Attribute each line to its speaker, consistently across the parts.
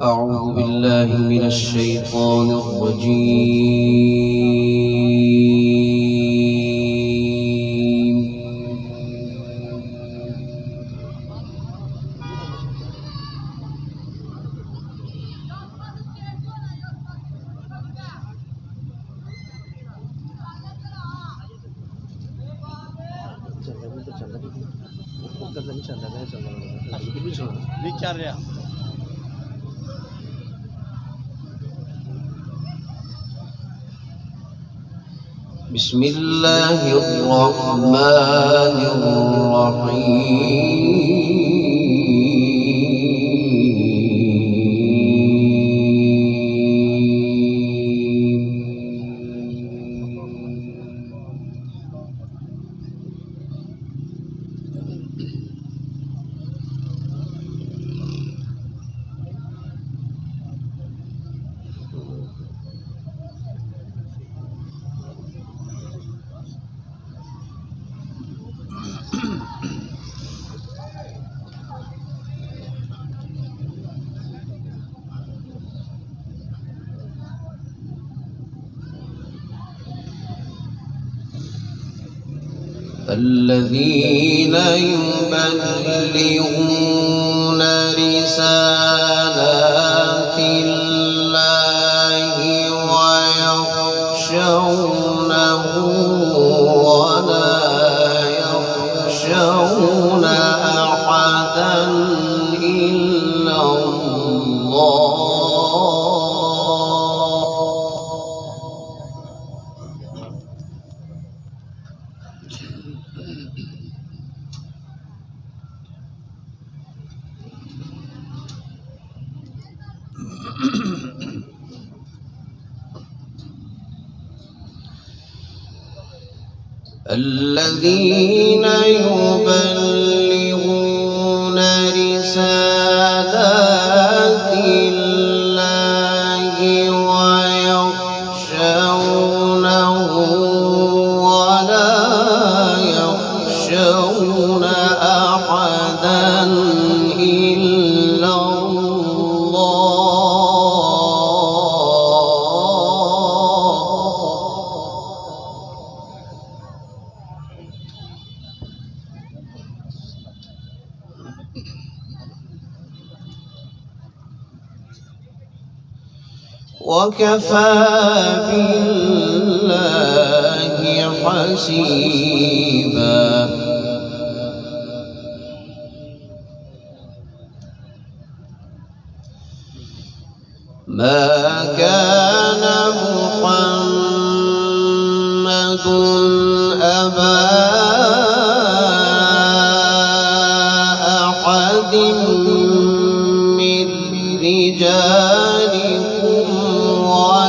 Speaker 1: أعوذ بالله من الشيطان الرجيم. بسم الله الرحمن الذين يبلغون رسالات الله ويخشونه ولا يخشون أحدا إلا الله. الذين يبلغون رسالات الله ويخشونه ولا يخشون أحدا إلا الله. وكفى بالله حسيبا. ما كان محمد أبا أحد من رجالكم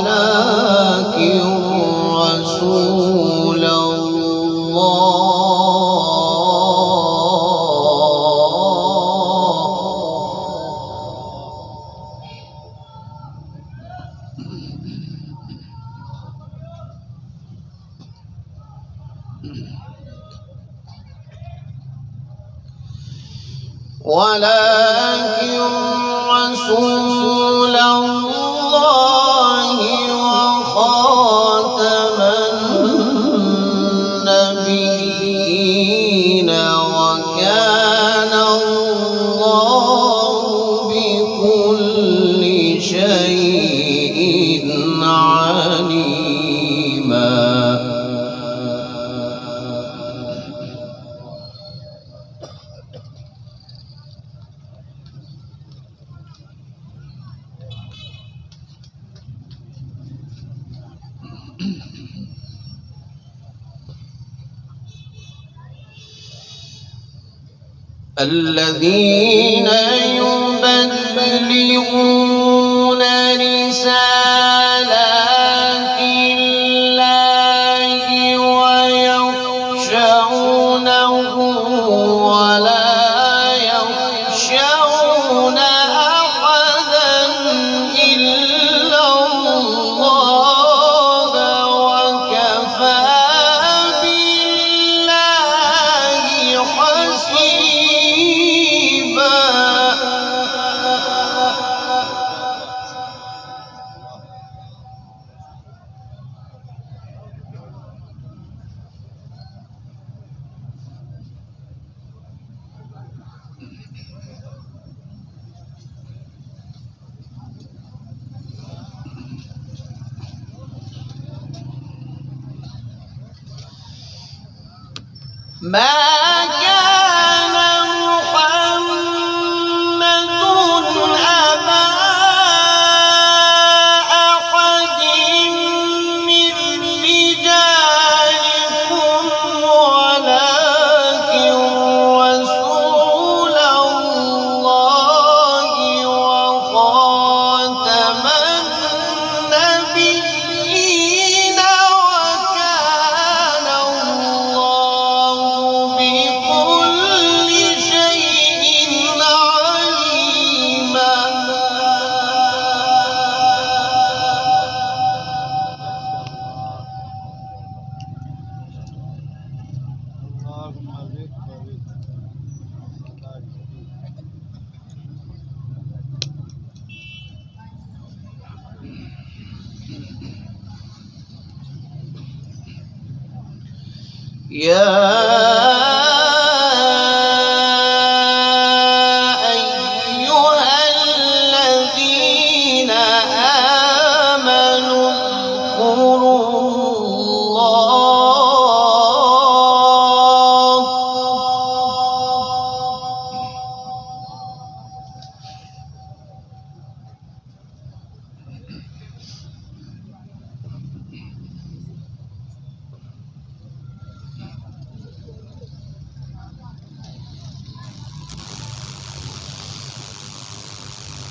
Speaker 1: ولكن رسول الله وخاتم النبيين وكان الله بكل شيء عليما. الذين يبلغون رسالات الله ويخشونه ولا يخشون أحدا إلا الله وكفى بالله حسيبا. ما كان محمد أبا أحد من رجالكم ولكن رسول الله وخاتم النبيين وكان الله بكل شيء عليما. يا أيها الذين آمنوا اذكروا الله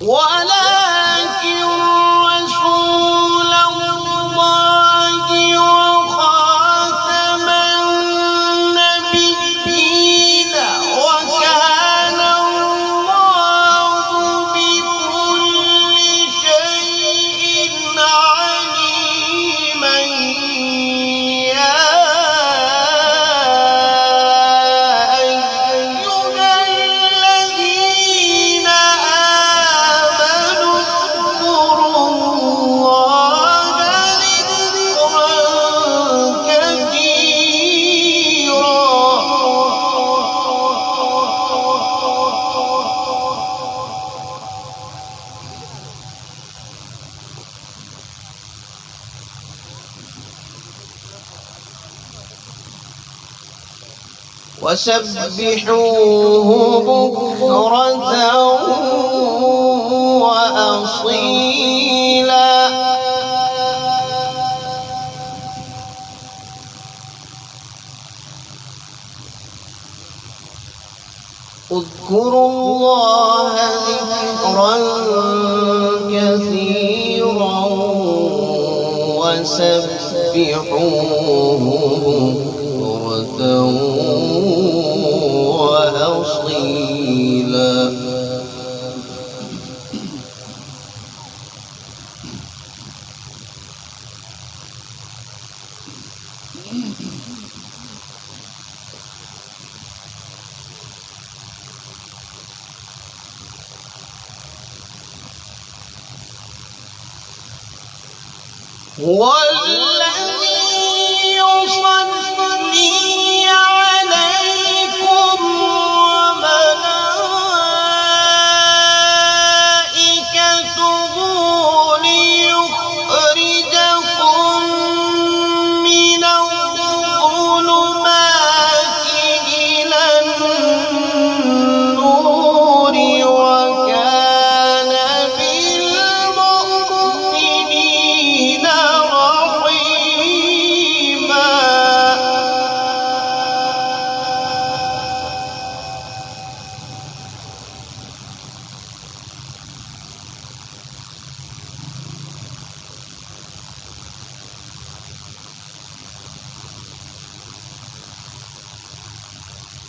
Speaker 1: ولكن رسول الله وخاتم النبيين وكان الله بكل شيء عليما. يا أيها الذين آمنوا اذكروا الله ذكرا كثيرا. وسبحوه بكرة وأصيلا. اذكروا الله ذكرا كثيرا وسبحوه بكرة وأصيلا. هو الذي يصلي عليكم وملائكته ليخرجكم من الظلمات إلى النور وكان بالمؤمنين رحيما.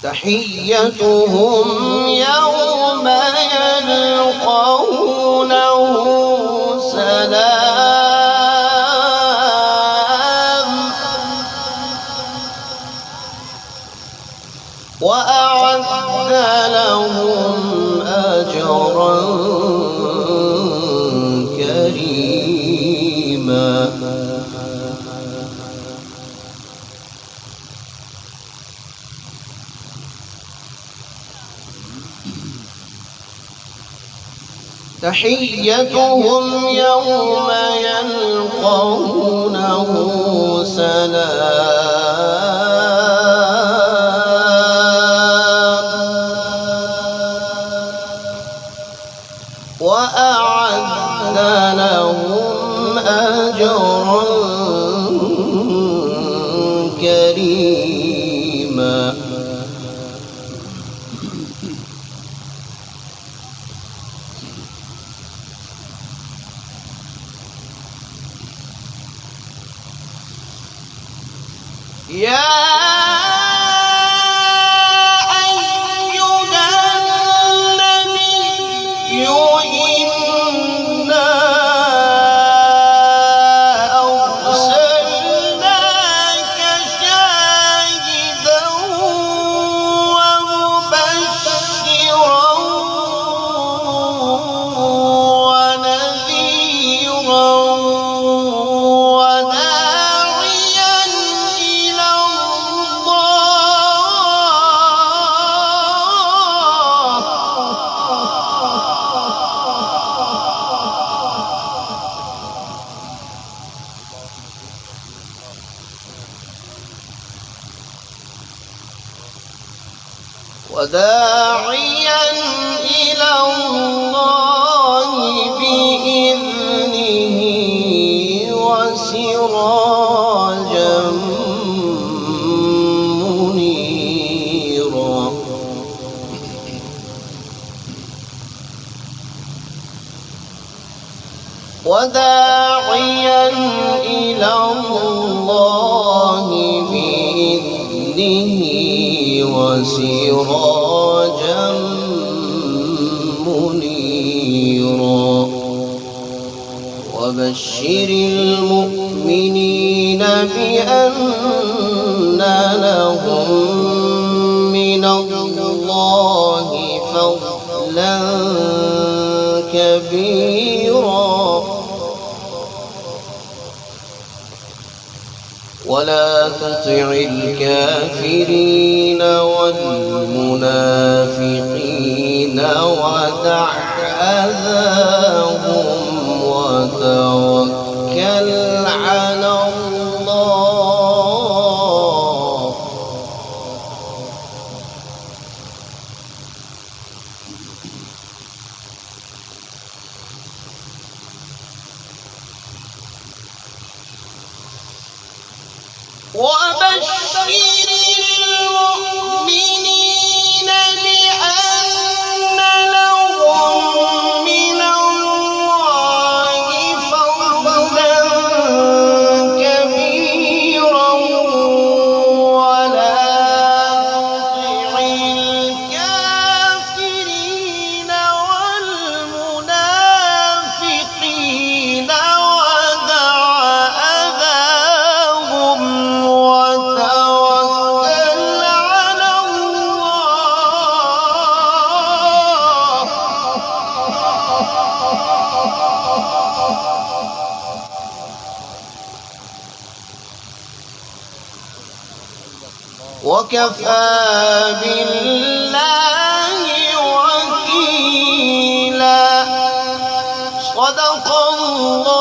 Speaker 1: تحيتهم يوم يلقونه سلام وأعد لهم أجرا كريما. تحيتهم يوم يلقونه سلام وأعد لهم أجرا كريما وداعيا إلى الله بإذنه وسراجا منيرا وداعيا إلى الله بإذنه وسراجا منيرا وبشر المؤمنين بأن لهم من الله فضلا كبيرا ولا تطع الكافرين والمنافقين ودع أذاهم وتوكل على الله وبشر المؤمنين بأن لهم من الله فضلا كبيرا ولا تطع الكافرين والمنافقين ودع أذاهم وتوكل على الله وكفى بالله وكيلا صدق الله